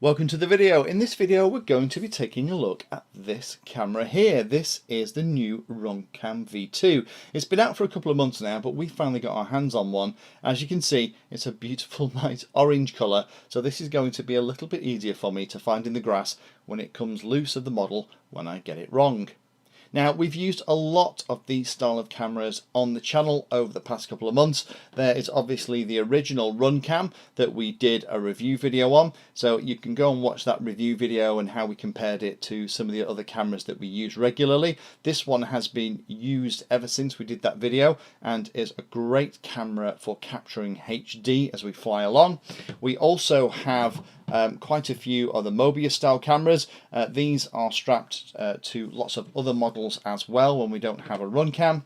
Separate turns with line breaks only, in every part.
Welcome to the video. In this video we're going to be taking a look at this camera here. This is the new RunCam V2. It's been out for a couple of months now, but we finally got our hands on one. As you can see, it's a beautiful nice orange colour, so this is going to be a little bit easier for me to find in the grass when it comes loose of the model when I get it wrong. Now, we've used a lot of these style of cameras on the channel over the past couple of months. There is obviously the original RunCam that we did a review video on, so you can go and watch that review video and how we compared it to some of the other cameras that we use regularly. This one has been used ever since we did that video and is a great camera for capturing HD as we fly along. We also have quite a few other Mobius style cameras. These are strapped to lots of other models as well when we don't have a RunCam.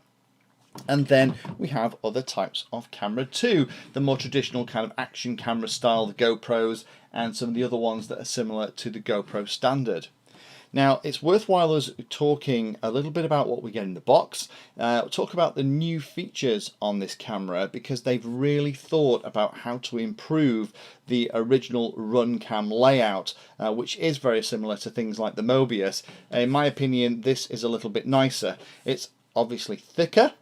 And then we have other types of camera too, the more traditional kind of action camera style, the GoPros, and some of the other ones that are similar to the GoPro standard. Now, it's worthwhile us talking a little bit about what we get in the box, talk about the new features on this camera, because they've really thought about how to improve the original RunCam layout, which is very similar to things like the Mobius. In my opinion, this is a little bit nicer. It's obviously thicker.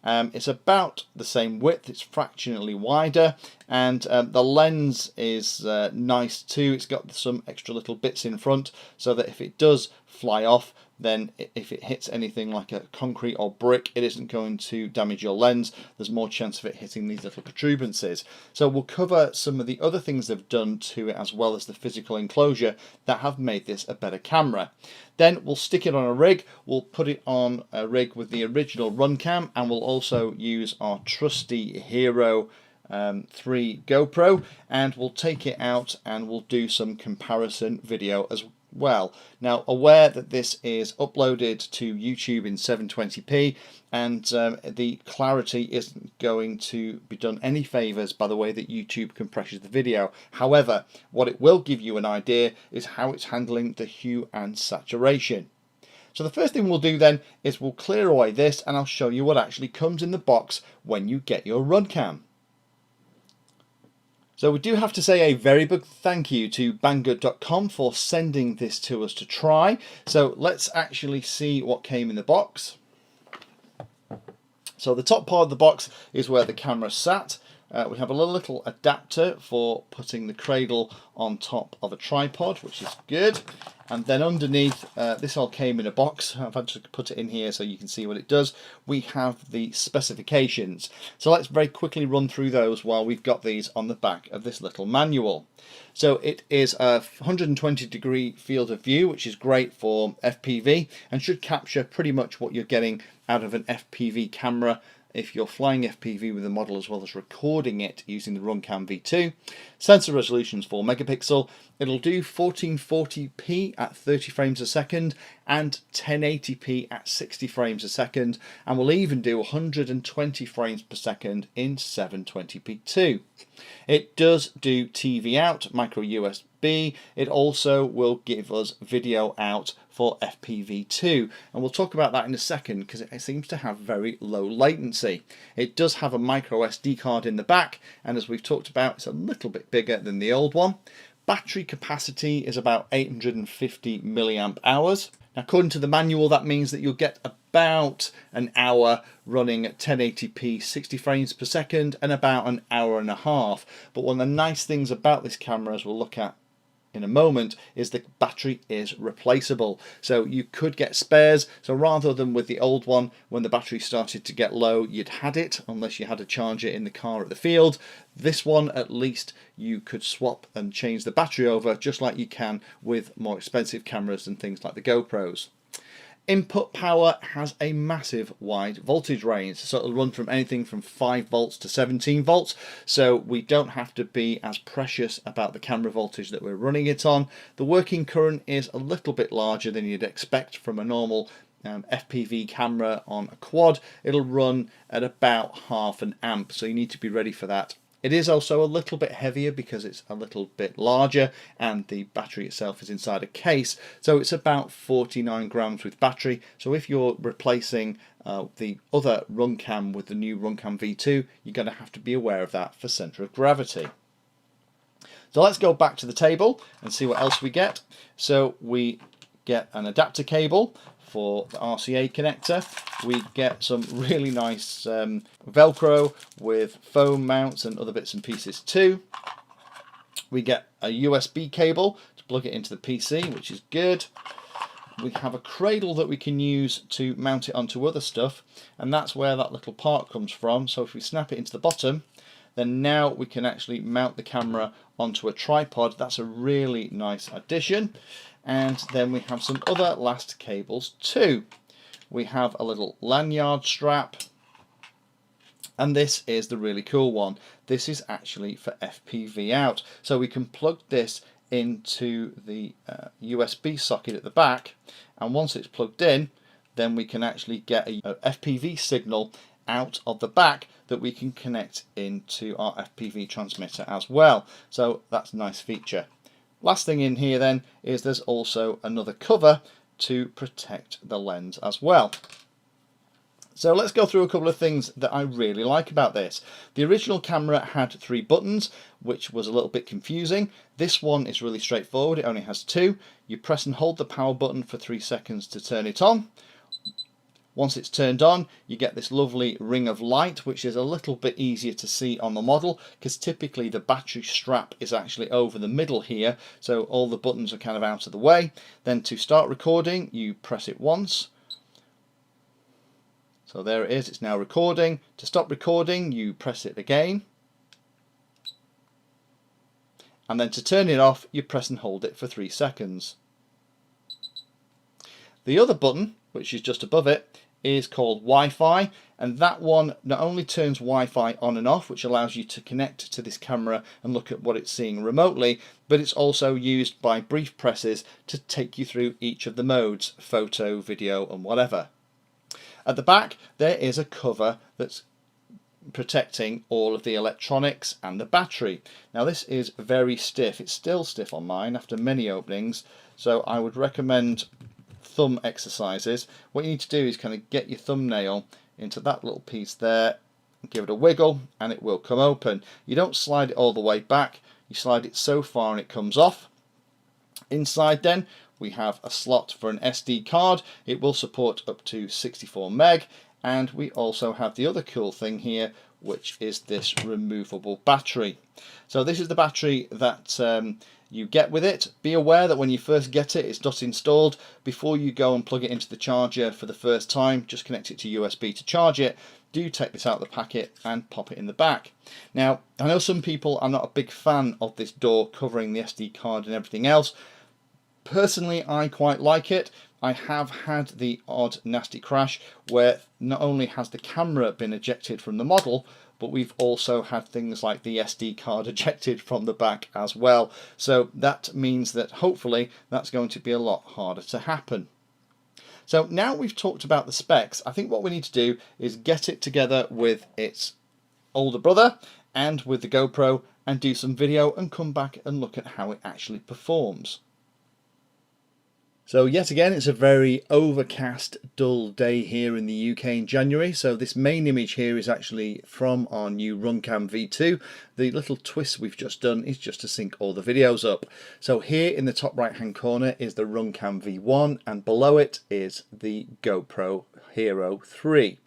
It's about the same width, it's fractionally wider, and the lens is nice too. It's got some extra little bits in front so that if it does fly off, then if it hits anything like a concrete or brick, it isn't going to damage your lens. There's more chance of it hitting these little protuberances. So we'll cover some of the other things they've done to it, as well as the physical enclosure, that have made this a better camera. Then we'll stick it on a rig. We'll put it on a rig with the original RunCam, and we'll also use our trusty Hero 3 GoPro, and we'll take it out and we'll do some comparison video as well. Now, aware that this is uploaded to YouTube in 720p, and the clarity isn't going to be done any favours by the way that YouTube compresses the video. However, what it will give you an idea is how it's handling the hue and saturation. So the first thing we'll do then is we'll clear away this, and I'll show you what actually comes in the box when you get your RunCam. So we do have to say a very big thank you to Banggood.com for sending this to us to try. So let's actually see what came in the box. So the top part of the box is where the camera sat. We have a little adapter for putting the cradle on top of a tripod, which is good. And then underneath, this all came in a box. I've had to put it in here so you can see what it does. We have the specifications. So let's very quickly run through those while we've got these on the back of this little manual. So it is a 120-degree field of view, which is great for FPV and should capture pretty much what you're getting out of an FPV camera if you're flying FPV with the model, as well as recording it using the RunCam V2. Sensor resolution is 4 megapixel. It'll do 1440p at 30 frames a second and 1080p at 60 frames a second, and will even do 120 frames per second in 720p too. It does do TV out, micro USB. It also will give us video out for FPV2, and we'll talk about that in a second because it seems to have very low latency. It does have a micro SD card in the back, and as we've talked about, it's a little bit bigger than the old one. Battery capacity is about 850 milliamp hours. Now, according to the manual, that means that you'll get about an hour running at 1080p 60 frames per second and about an hour and a half. But one of the nice things about this camera, as we'll look at in a moment, is the battery is replaceable, so you could get spares. So rather than with the old one, when the battery started to get low, you'd had it unless you had a charger in the car at the field. This one, at least, you could swap and change the battery over just like you can with more expensive cameras and things like the GoPros. Input power has a massive wide voltage range, so it'll run from anything from 5 volts to 17 volts, so we don't have to be as precious about the camera voltage that we're running it on. The working current is a little bit larger than you'd expect from a normal FPV camera on a quad. It'll run at about half an amp, so you need to be ready for that. It is also a little bit heavier because it's a little bit larger, and the battery itself is inside a case, so it's about 49 grams with battery. So if you're replacing the other RunCam with the new RunCam V2, you're going to have to be aware of that for centre of gravity. So let's go back to the table and see what else we get. So we get an adapter cable for the RCA connector. We get some really nice Velcro with foam mounts and other bits and pieces too. We get a USB cable to plug it into the PC, which is good. We have a cradle that we can use to mount it onto other stuff, and that's where that little part comes from. So if we snap it into the bottom, then now we can actually mount the camera onto a tripod. That's a really nice addition. And then we have some other last cables too. We have a little lanyard strap, and this is the really cool one. This is actually for FPV out, so we can plug this into the USB socket at the back, and once it's plugged in, then we can actually get a FPV signal out of the back that we can connect into our FPV transmitter as well. So that's a nice feature. Last thing in here then is there's also another cover to protect the lens as well. So let's go through a couple of things that I really like about this. The original camera had 3 buttons, which was a little bit confusing. This one is really straightforward, it only has 2. You press and hold the power button for 3 seconds to turn it on. Once it's turned on, you get this lovely ring of light, which is a little bit easier to see on the model, because typically the battery strap is actually over the middle here, so all the buttons are kind of out of the way. Then to start recording, you press it once. So there it is, it's now recording. To stop recording, you press it again. And then to turn it off, you press and hold it for 3 seconds. The other button, which is just above it, is called Wi-Fi, and that one not only turns Wi-Fi on and off, which allows you to connect to this camera and look at what it's seeing remotely, but it's also used by brief presses to take you through each of the modes, photo, video and whatever. At the back there is a cover that's protecting all of the electronics and the battery. Now this is very stiff, it's still stiff on mine after many openings, so I would recommend thumb exercises. What you need to do is kind of get your thumbnail into that little piece there, give it a wiggle, and it will come open. You don't slide it all the way back, you slide it so far and it comes off. Inside then we have a slot for an SD card. It will support up to 64 meg, and we also have the other cool thing here, which is this removable battery. So this is the battery that you get with it. Be aware that when you first get it, it's not installed. Before you go and plug it into the charger for the first time, just connect it to USB to charge it. Do take this out of the packet and pop it in the back. Now, I know some people are not a big fan of this door covering the SD card and everything else. Personally, I quite like it. I have had the odd nasty crash where not only has the camera been ejected from the model, but we've also had things like the SD card ejected from the back as well. So that means that hopefully that's going to be a lot harder to happen. So now we've talked about the specs, I think what we need to do is get it together with its older brother and with the GoPro and do some video and come back and look at how it actually performs. So yet again, it's a very overcast, dull day here in the UK in January. So this main image here is actually from our new RunCam V2. The little twist we've just done is just to sync all the videos up. So here in the top right hand corner is the RunCam V1, and below it is the GoPro Hero 3.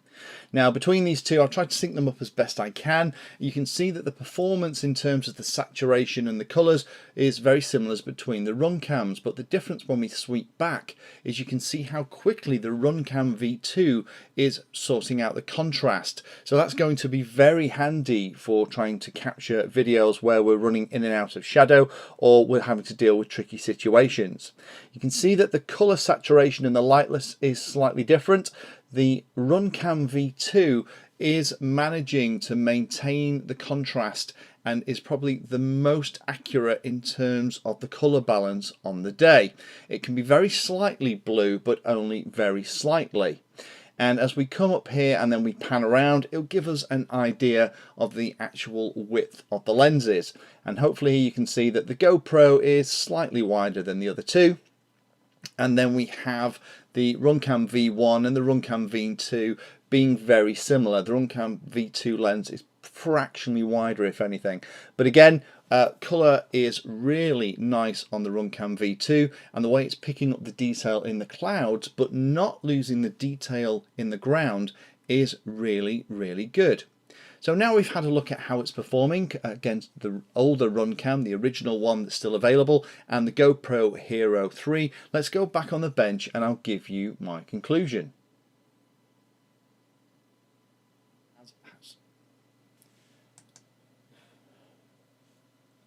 Now between these two, I've tried to sync them up as best I can. You can see that the performance in terms of the saturation and the colours is very similar between the RunCams, but the difference when we sweep back is you can see how quickly the RunCam V2 is sorting out the contrast. So that's going to be very handy for trying to capture videos where we're running in and out of shadow or we're having to deal with tricky situations. You can see that the colour saturation and the lightness is slightly different. The RunCam V2 is managing to maintain the contrast and is probably the most accurate in terms of the colour balance on the day. It can be very slightly blue, but only very slightly. And as we come up here and then we pan around, it'll give us an idea of the actual width of the lenses. And hopefully you can see that the GoPro is slightly wider than the other two. And then we have the RunCam V1 and the RunCam V2 being very similar. The RunCam V2 lens is fractionally wider, if anything. But again, Colour is really nice on the RunCam V2, and the way it's picking up the detail in the clouds but not losing the detail in the ground is really, really good. So now we've had a look at how it's performing against the older RunCam, the original one that's still available, and the GoPro Hero 3. Let's go back on the bench and I'll give you my conclusion.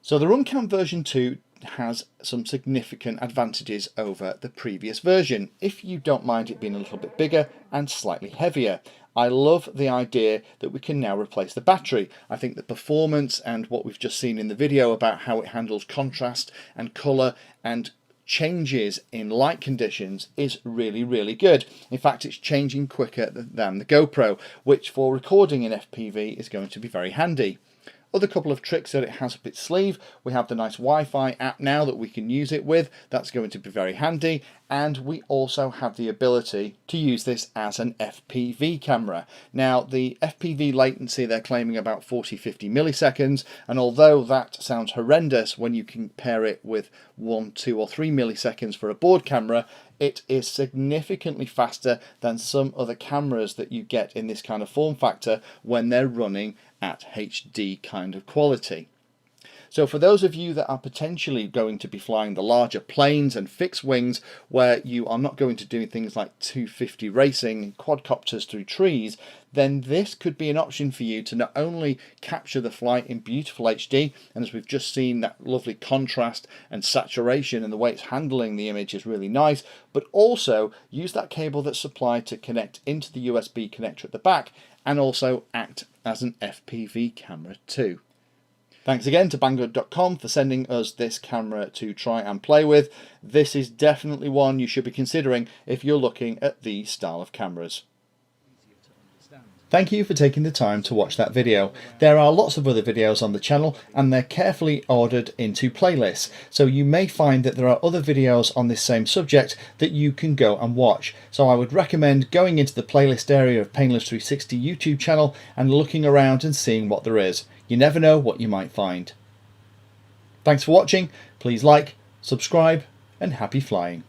So the RunCam version 2 has some significant advantages over the previous version, if you don't mind it being a little bit bigger and slightly heavier. I love the idea that we can now replace the battery. I think the performance and what we've just seen in the video about how it handles contrast and colour and changes in light conditions is really, really good. In fact, it's changing quicker than the GoPro, which for recording in FPV is going to be very handy. Other couple of tricks that it has up its sleeve: we have the nice Wi-Fi app now that we can use it with. That's going to be very handy. And we also have the ability to use this as an FPV camera. Now, the FPV latency, they're claiming about 40-50 milliseconds, and although that sounds horrendous when you compare it with 1, 2 or 3 milliseconds for a board camera, it is significantly faster than some other cameras that you get in this kind of form factor when they're running at HD kind of quality. So for those of you that are potentially going to be flying the larger planes and fixed wings, where you are not going to do things like 250 racing, quadcopters through trees, then this could be an option for you to not only capture the flight in beautiful HD, and as we've just seen, that lovely contrast and saturation and the way it's handling the image is really nice, but also use that cable that's supplied to connect into the USB connector at the back and also act as an FPV camera too. Thanks again to Banggood.com for sending us this camera to try and play with. This is definitely one you should be considering if you're looking at these style of cameras. Thank you for taking the time to watch that video. There are lots of other videos on the channel and they're carefully ordered into playlists, so you may find that there are other videos on this same subject that you can go and watch. So I would recommend going into the playlist area of Painless 360 YouTube channel and looking around and seeing what there is. You never know what you might find. Thanks for watching. Please like, subscribe, and happy flying.